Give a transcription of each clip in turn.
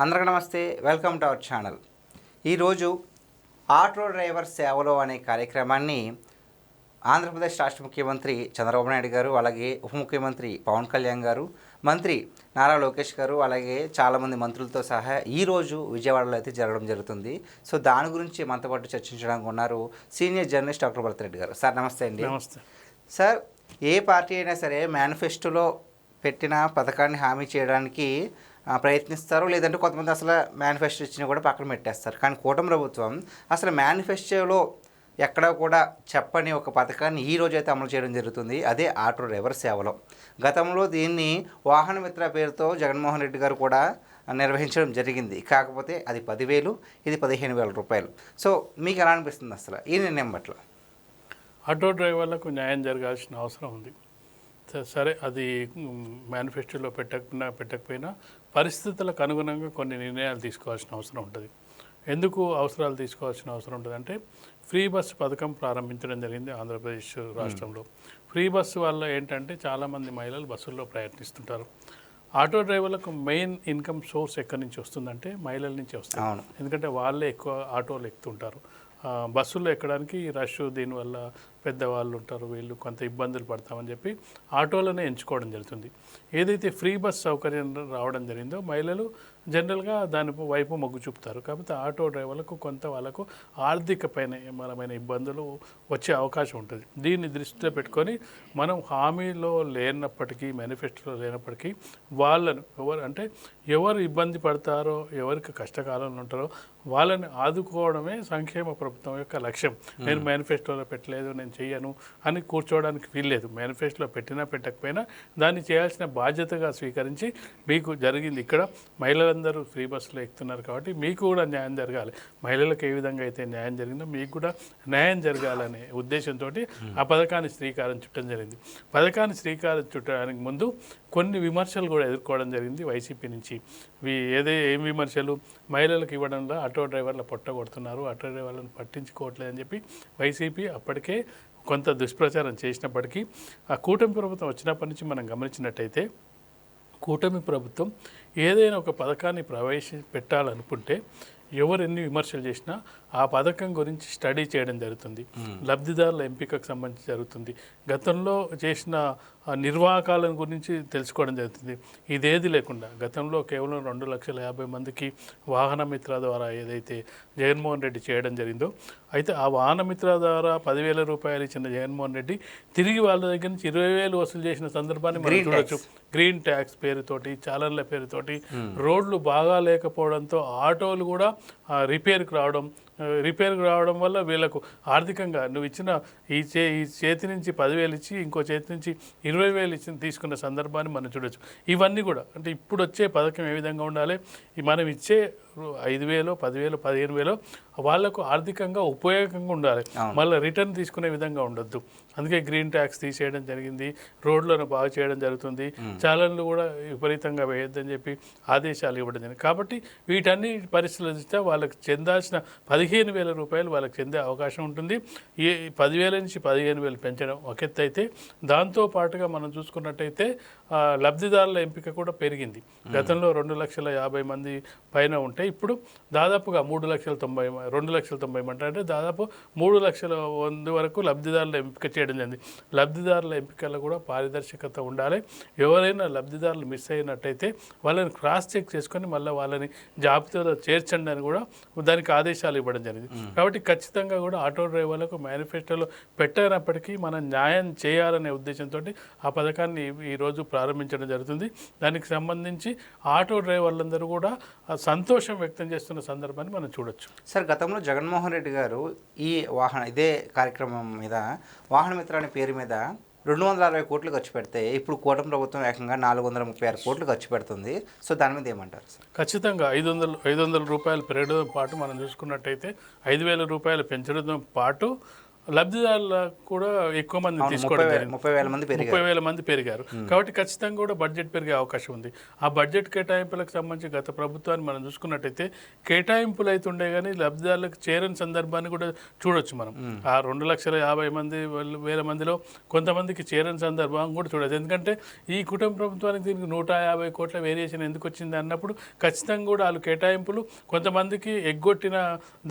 అందరికీ నమస్తే, welcome to our channel. ఈరోజు ఆటో డ్రైవర్ సేవలో అనే కార్యక్రమాన్ని ఆంధ్రప్రదేశ్ రాష్ట్ర ముఖ్యమంత్రి చంద్రబాబు నాయుడు గారు, అలాగే ఉప ముఖ్యమంత్రి పవన్ కళ్యాణ్ గారు, మంత్రి నారా లోకేష్ గారు, అలాగే చాలామంది మంత్రులతో సహా ఈరోజు విజయవాడలో అయితే జరగడం జరుగుతుంది. సో దాని గురించి మనతో పాటు చర్చించడానికి ఉన్నారు సీనియర్ జర్నలిస్ట్ డాక్టర్ భరత్రెడ్డి గారు. సార్ నమస్తే అండి. నమస్తే సార్, ఏ పార్టీ అయినా సరే మేనిఫెస్టోలో పెట్టిన పథకాన్ని హామీ చేయడానికి ప్రయత్నిస్తారు, లేదంటే కొంతమంది అసలు మేనిఫెస్టో ఇచ్చినా కూడా పక్కన పెట్టేస్తారు. కానీ కూటమి ప్రభుత్వం అసలు మేనిఫెస్టోలో ఎక్కడ కూడా చెప్పని ఒక పథకాన్ని ఈ రోజు అయితే అమలు చేయడం జరుగుతుంది. అదే ఆటో డ్రైవర్ సేవలో. గతంలో దీన్ని వాహన మిత్ర పేరుతో జగన్మోహన్ రెడ్డి గారు కూడా నిర్వహించడం జరిగింది. కాకపోతే అది 10,000, ఇది 15,000 రూపాయలు. సో మీకు ఎలా అనిపిస్తుంది అసలు ఈ నిర్ణయం పట్ల? ఆటో డ్రైవర్లకు న్యాయం జరగాల్సిన అవసరం ఉంది. సరే, అది మేనిఫెస్టోలో పెట్టకపోయినా పరిస్థితులకు అనుగుణంగా కొన్ని నిర్ణయాలు తీసుకోవాల్సిన అవసరం ఉంటుంది. ఎందుకు అవసరాలు తీసుకోవాల్సిన అవసరం ఉంటుంది అంటే, ఫ్రీ బస్సు పథకం ప్రారంభించడం జరిగింది ఆంధ్రప్రదేశ్ రాష్ట్రంలో. ఫ్రీ బస్సు వల్ల ఏంటంటే చాలామంది మహిళలు బస్సుల్లో ప్రయాణిస్తుంటారు. ఆటో డ్రైవర్లకు మెయిన్ ఇన్కమ్ సోర్స్ ఎక్కడి నుంచి వస్తుందంటే మహిళల నుంచి వస్తుంది. ఎందుకంటే వాళ్ళే ఎక్కువ ఆటోలు ఎక్కుతుంటారు. బస్సుల్లో ఎక్కడానికి రష్, దీనివల్ల పెద్దవాళ్ళు ఉంటారు, వీళ్ళు కొంత ఇబ్బందులు పడతామని చెప్పి ఆటోలోనే ఎంచుకోవడం జరుగుతుంది. ఏదైతే ఫ్రీ బస్ సౌకర్యం రావడం జరిగిందో మహిళలు జనరల్గా దాని వైపు మొగ్గు చూపుతారు. కాబట్టి ఆటో డ్రైవర్లకు కొంత వాళ్ళకు ఆర్థికపరమైన ఇబ్బందులు వచ్చే అవకాశం ఉంటుంది. దీన్ని దృష్టిలో పెట్టుకొని మనం హామీలో లేనప్పటికీ, మేనిఫెస్టోలో లేనప్పటికీ వాళ్ళను ఎవరు ఇబ్బంది పడతారో, ఎవరికి కష్టకాలంలో ఉంటారో వాళ్ళని ఆదుకోవడమే సంక్షేమ ప్రభుత్వం యొక్క లక్ష్యం. నేను మేనిఫెస్టోలో పెట్టలేదు, నేను చెయ్యను అని కూర్చోవడానికి వీల్లేదు. మేనిఫెస్టోలో పెట్టినా పెట్టకపోయినా దాన్ని చేయాల్సిన బాధ్యతగా స్వీకరించి మీకు జరిగింది. ఇక్కడ మహిళలందరూ ఫ్రీ బస్సులో ఎక్కుతున్నారు కాబట్టి మీకు కూడా న్యాయం జరగాలి. మహిళలకు ఏ విధంగా అయితే న్యాయం జరిగిందో మీకు కూడా న్యాయం జరగాలనే ఉద్దేశంతో ఆ పథకాన్ని శ్రీకారం చుట్టడం జరిగింది. పథకాన్ని శ్రీకారం చుట్టడానికి ముందు కొన్ని విమర్శలు కూడా ఎదుర్కోవడం జరిగింది వైసీపీ నుంచి. ఏం విమర్శలు? మహిళలకు ఇవ్వడంలో ఆటో డ్రైవర్ల పొట్ట కొడుతున్నారు, ఆటో డ్రైవర్లను పట్టించుకోవట్లేదని చెప్పి వైసీపీ అప్పటికే కొంత దుష్ప్రచారం చేసినప్పటికీ, ఆ కూటమి ప్రభుత్వం వచ్చినప్పటి నుంచి మనం గమనించినట్టయితే కూటమి ప్రభుత్వం ఏదైనా ఒక పథకాన్ని పెట్టాలనుకుంటే ఎవరు ఎన్ని విమర్శలు చేసినా ఆ పథకం గురించి స్టడీ చేయడం జరుగుతుంది. లబ్ధిదారుల ఎంపికకు సంబంధించి జరుగుతుంది. గతంలో చేసిన నిర్వాహకాలను గురించి తెలుసుకోవడం జరుగుతుంది. ఇదేది లేకుండా గతంలో కేవలం 2,50,000 మందికి వాహన మిత్ర ద్వారా ఏదైతే జగన్మోహన్ రెడ్డి చేయడం జరిగిందో, అయితే ఆ వాహన మిత్ర ద్వారా 10,000 రూపాయలు ఇచ్చిన జగన్మోహన్ రెడ్డి తిరిగి వాళ్ళ దగ్గర నుంచి 20,000 వసూలు చేసిన సందర్భాన్ని మనం చూడవచ్చు. గ్రీన్ ట్యాక్స్ పేరుతోటి, చాలన్ల పేరుతోటి, రోడ్లు బాగా లేకపోవడంతో ఆటోలు కూడా రిపేర్కి రావడం వల్ల వీళ్ళకు ఆర్థికంగా నువ్వు ఇచ్చిన ఈ చేతి నుంచి 10,000 ఇచ్చి ఇంకో చేతి నుంచి 20,000 తీసుకున్న సందర్భాన్ని మనం చూడొచ్చు. ఇవన్నీ కూడా అంటే ఇప్పుడు వచ్చే పథకం ఏ విధంగా ఉండాలి, మనం ఇచ్చే 5,000, 10,000, 15,000 వాళ్లకు ఆర్థికంగా ఉపయోగంగా ఉండాలి. మళ్ళీ రిటర్న్ తీసుకునే విధంగా ఉండొద్దు. అందుకే గ్రీన్ ట్యాక్స్ తీసేయడం జరిగింది, రోడ్లను బాగు చేయడం జరుగుతుంది, చాలన్లు కూడా విపరీతంగా వేయొద్దని చెప్పి ఆదేశాలు ఇవ్వడం జరిగింది. కాబట్టి వీటన్ని పరిశీలిస్తే వాళ్ళకి చెందాల్సిన 15,000 రూపాయలు వాళ్ళకి చెందే అవకాశం ఉంటుంది. ఈ 10,000 నుంచి 15,000 పెంచడం ఒక ఎత్తు అయితే, దాంతోపాటుగా మనం చూసుకున్నట్టయితే లబ్ధిదారుల ఎంపిక కూడా పెరిగింది. గతంలో 2,50,000 మంది పైన ఉంటే ఇప్పుడు దాదాపుగా 2,90,000 అంటే దాదాపు 3,00,000 మంది వరకు లబ్ధిదారుల ఎంపిక చేయడం జరిగింది. లబ్ధిదారుల ఎంపికల్లో కూడా పారదర్శకత ఉండాలి. ఎవరైనా లబ్ధిదారులు మిస్ అయినట్టయితే వాళ్ళని క్రాస్ చెక్ చేసుకొని మళ్ళీ వాళ్ళని జాబితాలో చేర్చండి అని కూడా దానికి ఆదేశాలు ఇవ్వడం జరిగింది. కాబట్టి ఖచ్చితంగా కూడా ఆటో డ్రైవర్లకు మేనిఫెస్టోలో పెట్టినప్పటికీ మనం న్యాయం చేయాలనే ఉద్దేశంతో ఆ పథకాన్ని ఈరోజు ప్రారంభించడం జరుగుతుంది. దానికి సంబంధించి ఆటో డ్రైవర్లందరూ కూడా సంతోషం వ్యక్తం చేస్తున్న సందర్భాన్ని మనం చూడొచ్చు. సార్, గతంలో జగన్మోహన్ రెడ్డి గారు ఇదే కార్యక్రమం మీద వాహన మిత్ర అనే పేరు మీద 260 కోట్లు ఖర్చు పెడితే ఇప్పుడు కూటమి ప్రభుత్వం ఏకంగా 436 కోట్లు ఖర్చు పెడుతుంది. సో దాని మీద ఏమంటారు సార్? ఖచ్చితంగా 500 రూపాయలు పెరగడంతో పాటు మనం చూసుకున్నట్టయితే 5,000 రూపాయలు పెంచడంతో పాటు లబ్ధిదారులకు కూడా ఎక్కువ మంది అవును, తీసుకోవడం జరిగింది. 30,000 మంది పెరిగారు. 30,000 మంది పెరిగారు. కాబట్టి ఖచ్చితంగా కూడా బడ్జెట్ పెరిగే అవకాశం ఉంది. ఆ బడ్జెట్ కేటాయింపులకు సంబంధించి గత ప్రభుత్వాన్ని మనం చూసుకున్నట్టయితే కేటాయింపులు అయితే ఉండే కానీ లబ్ధిదారులకు చేరని సందర్భాన్ని కూడా చూడొచ్చు మనం. ఆ 2,50,000 మందిలో కొంతమందికి చేరని సందర్భం కూడా చూడొచ్చు. ఎందుకంటే ఈ కుటుంబ ప్రభుత్వానికి దీనికి 150 కోట్ల వేరియేషన్ ఎందుకు వచ్చింది అన్నప్పుడు ఖచ్చితంగా కూడా వాళ్ళు కేటాయింపులు కొంతమందికి ఎగ్గొట్టిన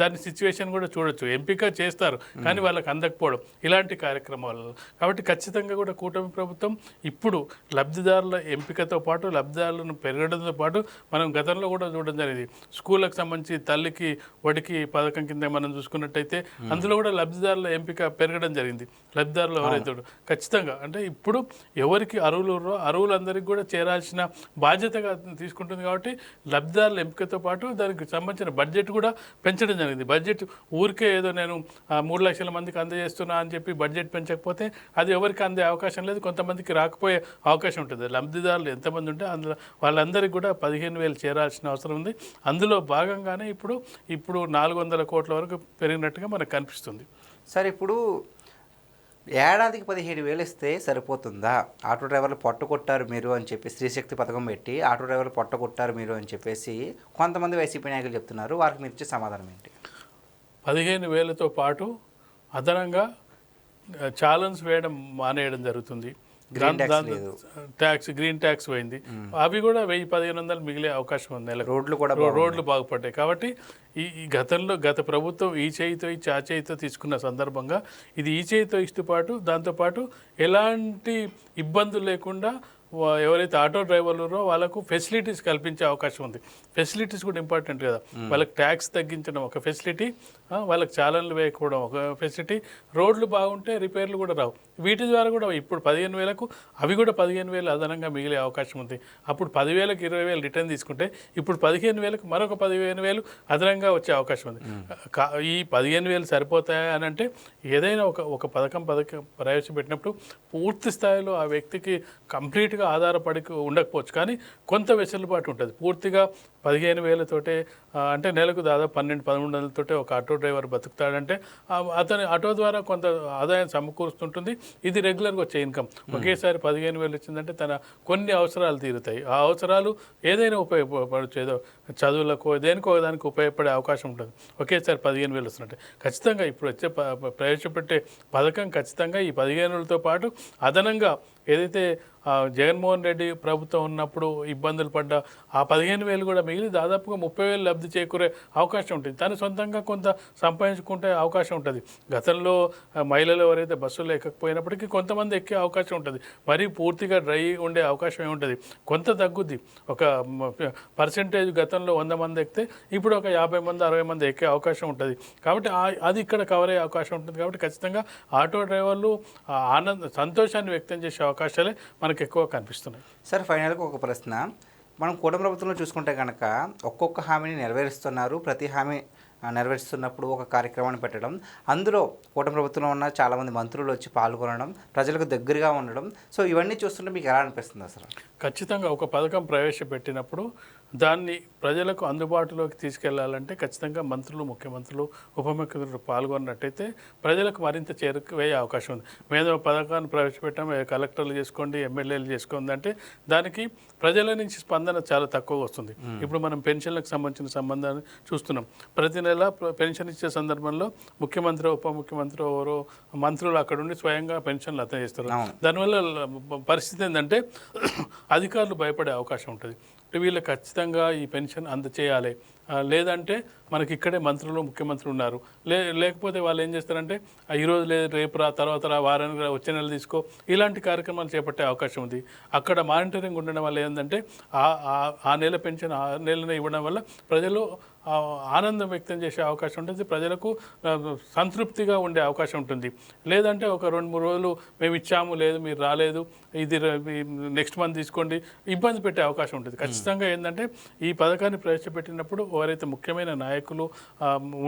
దాని సిచ్యువేషన్ కూడా చూడొచ్చు. ఎంపిక చేస్తారు కానీ వాళ్ళకి అందకపోవడం ఇలాంటి కార్యక్రమాలు. కాబట్టి ఖచ్చితంగా కూడా కూటమి ప్రభుత్వం ఇప్పుడు లబ్ధిదారుల ఎంపికతో పాటు లబ్ధిదారులను పెరగడంతో పాటు మనం గతంలో కూడా చూడడం జరిగింది. స్కూళ్ళకు సంబంధించి తల్లికి వడికి పథకం కింద మనం చూసుకున్నట్టయితే అందులో కూడా లబ్ధిదారుల ఎంపిక పెరగడం జరిగింది. లబ్ధిదారులు ఎవరైతే ఖచ్చితంగా అంటే ఇప్పుడు ఎవరికి అర్హులందరికీ కూడా చేరాల్సిన బాధ్యతగా తీసుకుంటుంది. కాబట్టి లబ్ధిదారుల ఎంపికతో పాటు దానికి సంబంధించిన బడ్జెట్ కూడా పెంచడం జరిగింది. బడ్జెట్ ఊరికే ఏదో నేను 3 లక్షల మందికి అందజేస్తున్నా అని చెప్పి బడ్జెట్ పెంచకపోతే అది ఎవరికి అందే అవకాశం లేదు, కొంతమందికి రాకపోయే అవకాశం ఉంటుంది. లబ్ధిదారులు ఎంతమంది ఉంటే అందులో వాళ్ళందరికీ కూడా 15,000 చేరాల్సిన అవసరం ఉంది. అందులో భాగంగానే ఇప్పుడు 400 కోట్ల వరకు పెరిగినట్టుగా మనకు కనిపిస్తుంది. సార్, ఇప్పుడు ఏడాదికి 17,000 ఇస్తే సరిపోతుందా? ఆటో డ్రైవర్లు పొట్టగొట్టారు మీరు అని చెప్పి స్త్రీశక్తి పథకం పెట్టి ఆటో డ్రైవర్లు పొట్టగొట్టారు మీరు అని చెప్పేసి కొంతమంది వైసీపీ నాయకులు చెప్తున్నారు. వారికి మీరు ఇచ్చే సమాధానం ఏంటి? 15,000తో పాటు అదనంగా ఛాలెంజ్ వేయడం మానేయడం జరుగుతుంది. గ్రీన్ ట్యాక్స్ పోయింది. అవి కూడా 1,000-1,500 మిగిలే అవకాశం ఉంది. నెలకు రోడ్లు బాగుపడ్డాయి. కాబట్టి ఈ గత ప్రభుత్వం ఈ చేయితో ఆ చేయితో తీసుకున్న సందర్భంగా ఇది ఈ చేయితో ఇస్తూ పాటు దాంతోపాటు ఎలాంటి ఇబ్బందులు లేకుండా ఎవరైతే ఆటో డ్రైవర్లు వాళ్ళకు ఫెసిలిటీస్ కల్పించే అవకాశం ఉంది. ఫెసిలిటీస్ కూడా ఇంపార్టెంట్ కదా. వాళ్ళకి ట్యాక్స్ తగ్గించడం ఒక ఫెసిలిటీ, వాళ్ళకి చాలన్లు వేయకపోవడం ఒక ఫెసిలిటీ, రోడ్లు బాగుంటే రిపేర్లు కూడా రావు. వీటి ద్వారా కూడా ఇప్పుడు 15,000కు అవి కూడా 15,000 అదనంగా మిగిలే అవకాశం ఉంది. అప్పుడు 10,000కి 20,000 రిటర్న్ తీసుకుంటే ఇప్పుడు 15,000కు మరొక 15,000 అదనంగా వచ్చే అవకాశం ఉంది. ఈ 15,000 సరిపోతాయా అని అంటే ఏదైనా ఒక పథకం ప్రవేశపెట్టినప్పుడు పూర్తి స్థాయిలో ఆ వ్యక్తికి కంప్లీట్గా ఆధారపడి ఉండకపోవచ్చు, కానీ కొంత వెసులుబాటు ఉంటుంది. పూర్తిగా 15,000తోటే అంటే నెలకు దాదాపు 1200-1300తోటే ఒక ఆటో డ్రైవర్ బతుకుతాడంటే అతని ఆటో ద్వారా కొంత ఆదాయం సమకూరుస్తుంటుంది. ఇది రెగ్యులర్గా వచ్చే ఇన్కమ్. ఒకేసారి 15,000 వచ్చిందంటే తన కొన్ని అవసరాలు తీరుతాయి. ఆ అవసరాలు ఏదైనా ఉపయోగపడచ్చు. ఏదో చదువులకు దేనికో దానికి ఉపయోగపడే అవకాశం ఉంటుంది. ఒకేసారి 15,000 వస్తున్నట్టే ఖచ్చితంగా ఇప్పుడు వచ్చే ప్రవేశపెట్టే పథకం ఖచ్చితంగా ఈ 15,000తో పాటు అదనంగా ఏదైతే జగన్మోహన్ రెడ్డి ప్రభుత్వం ఉన్నప్పుడు ఇబ్బందులు పడ్డ ఆ 15,000 కూడా మిగిలి దాదాపుగా 30,000 లబ్ధి చేకూరే అవకాశం ఉంటుంది. తను సొంతంగా కొంత సంపాదించుకుంటే అవకాశం ఉంటుంది. గతంలో మహిళలు ఎవరైతే బస్సులో ఎక్కకపోయినప్పటికీ కొంతమంది ఎక్కే అవకాశం ఉంటుంది. మరీ పూర్తిగా డ్రై ఉండే అవకాశం ఏముంటుంది, కొంత తగ్గుద్ది. ఒక పర్సెంటేజ్ గతంలో 100 మంది ఎక్కితే ఇప్పుడు ఒక 50 మంది 60 మంది ఎక్కే అవకాశం ఉంటుంది. కాబట్టి అది ఇక్కడ కవర్ అయ్యే అవకాశం ఉంటుంది. కాబట్టి ఖచ్చితంగా ఆటో డ్రైవర్లు సంతోషాన్ని వ్యక్తం చేసే అవకాశాలే మనకు ఎక్కువ కనిపిస్తున్నాయి. సార్, ఫైనల్గా ఒక ప్రశ్న. మనం కూటమి ప్రభుత్వంలో చూసుకుంటే కనుక ఒక్కొక్క హామీని నెరవేరుస్తున్నారు. ప్రతి హామీ నెరవేరుస్తున్నప్పుడు ఒక కార్యక్రమాన్ని పెట్టడం, అందులో కూటమి ప్రభుత్వంలో ఉన్న చాలామంది మంత్రులు వచ్చి పాల్గొనడం, ప్రజలకు దగ్గరగా ఉండడం, సో ఇవన్నీ చూస్తుంటే మీకు ఎలా అనిపిస్తుంది అసలు? ఖచ్చితంగా ఒక పథకం ప్రవేశపెట్టినప్పుడు దాన్ని ప్రజలకు అందుబాటులోకి తీసుకెళ్లాలంటే ఖచ్చితంగా మంత్రులు, ముఖ్యమంత్రులు, ఉప ముఖ్యమంత్రులు పాల్గొన్నట్టయితే ప్రజలకు మరింత చేరుకువయ్యే అవకాశం ఉంది. మేము పథకాన్ని ప్రవేశపెట్టాము, కలెక్టర్లు చేసుకోండి, ఎమ్మెల్యేలు చేసుకోండి అంటే దానికి ప్రజల నుంచి స్పందన చాలా తక్కువ వస్తుంది. ఇప్పుడు మనం పెన్షన్లకు సంబంధించిన సంబంధాన్ని చూస్తున్నాం. ప్రతి నెల పెన్షన్ ఇచ్చే సందర్భంలో ముఖ్యమంత్రి, ఉప ముఖ్యమంత్రి ఎవరో మంత్రులు అక్కడ ఉండి స్వయంగా పెన్షన్లు అర్థం చేస్తారు. దానివల్ల పరిస్థితి ఏంటంటే అధికారులు భయపడే అవకాశం ఉంటుంది. వీళ్ళకి ఖచ్చితంగా ఈ పెన్షన్ అందచేయాలి, లేదంటే మనకి ఇక్కడే మంత్రులు, ముఖ్యమంత్రులు ఉన్నారు, లేకపోతే వాళ్ళు ఏం చేస్తారంటే ఈరోజు లేదు రేపు రా, తర్వాత రా, వారానికి రా, వచ్చే నెల తీసుకో, ఇలాంటి కార్యక్రమాలు చేపట్టే అవకాశం ఉంది. అక్కడ మానిటరింగ్ ఉండడం వల్ల ఏంటంటే ఆ నెల పెన్షన్ ఆ నెలనే ఇవ్వడం వల్ల ప్రజలు ఆనందం వ్యక్తం చేసే అవకాశం ఉంటుంది. ప్రజలకు సంతృప్తిగా ఉండే అవకాశం ఉంటుంది. లేదంటే ఒక 2-3 రోజులు మేము ఇచ్చాము, లేదు మీరు రాలేదు, ఇది నెక్స్ట్ మంత్ తీసుకోండి, ఇబ్బంది పెట్టే అవకాశం ఉంటుంది. ఖచ్చితంగా ఏంటంటే ఈ పథకాన్ని ప్రవేశపెట్టినప్పుడు ఎవరైతే ముఖ్యమైన నాయకులు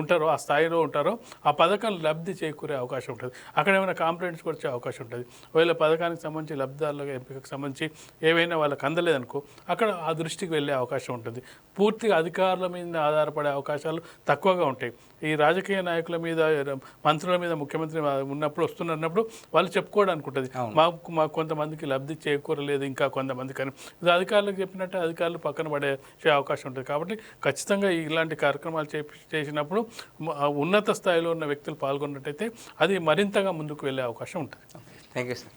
ఉంటారో, ఆ స్థాయిలో ఉంటారో, ఆ పథకం లబ్ధి చేకూరే అవకాశం ఉంటుంది. అక్కడ ఏమైనా కంప్లైంట్స్ వచ్చే అవకాశం ఉంటుంది. ఒకవేళ పథకానికి సంబంధించి లబ్ధిదారుల ఎంపికకు సంబంధించి ఏవైనా వాళ్ళకి అందలేదనుకో అక్కడ ఆ దృష్టికి వెళ్ళే అవకాశం ఉంటుంది. పూర్తిగా అధికారుల మీద ఆధారపడే అవకాశాలు తక్కువగా ఉంటాయి. ఈ రాజకీయ నాయకుల మీద మంత్రుల మీద ముఖ్యమంత్రి ఉన్నప్పుడు వస్తున్నప్పుడు వాళ్ళు చెప్పుకోవడానికి ఉంటుంది, మాకు కొంతమందికి లబ్ధి చేకూరలేదు ఇంకా కొంతమందికి అని. ఇది అధికారులకు చెప్పినట్టు అధికారులు పక్కన పడే అవకాశం ఉంటుంది. కాబట్టి ఖచ్చితంగా ఇలాంటి కార్యక్రమాలు చేసినప్పుడు ఉన్నత స్థాయిలో ఉన్న వ్యక్తులు పాల్గొన్నట్టయితే అది మరింతగా ముందుకు వెళ్ళే అవకాశం ఉంటుంది. Thank you sir.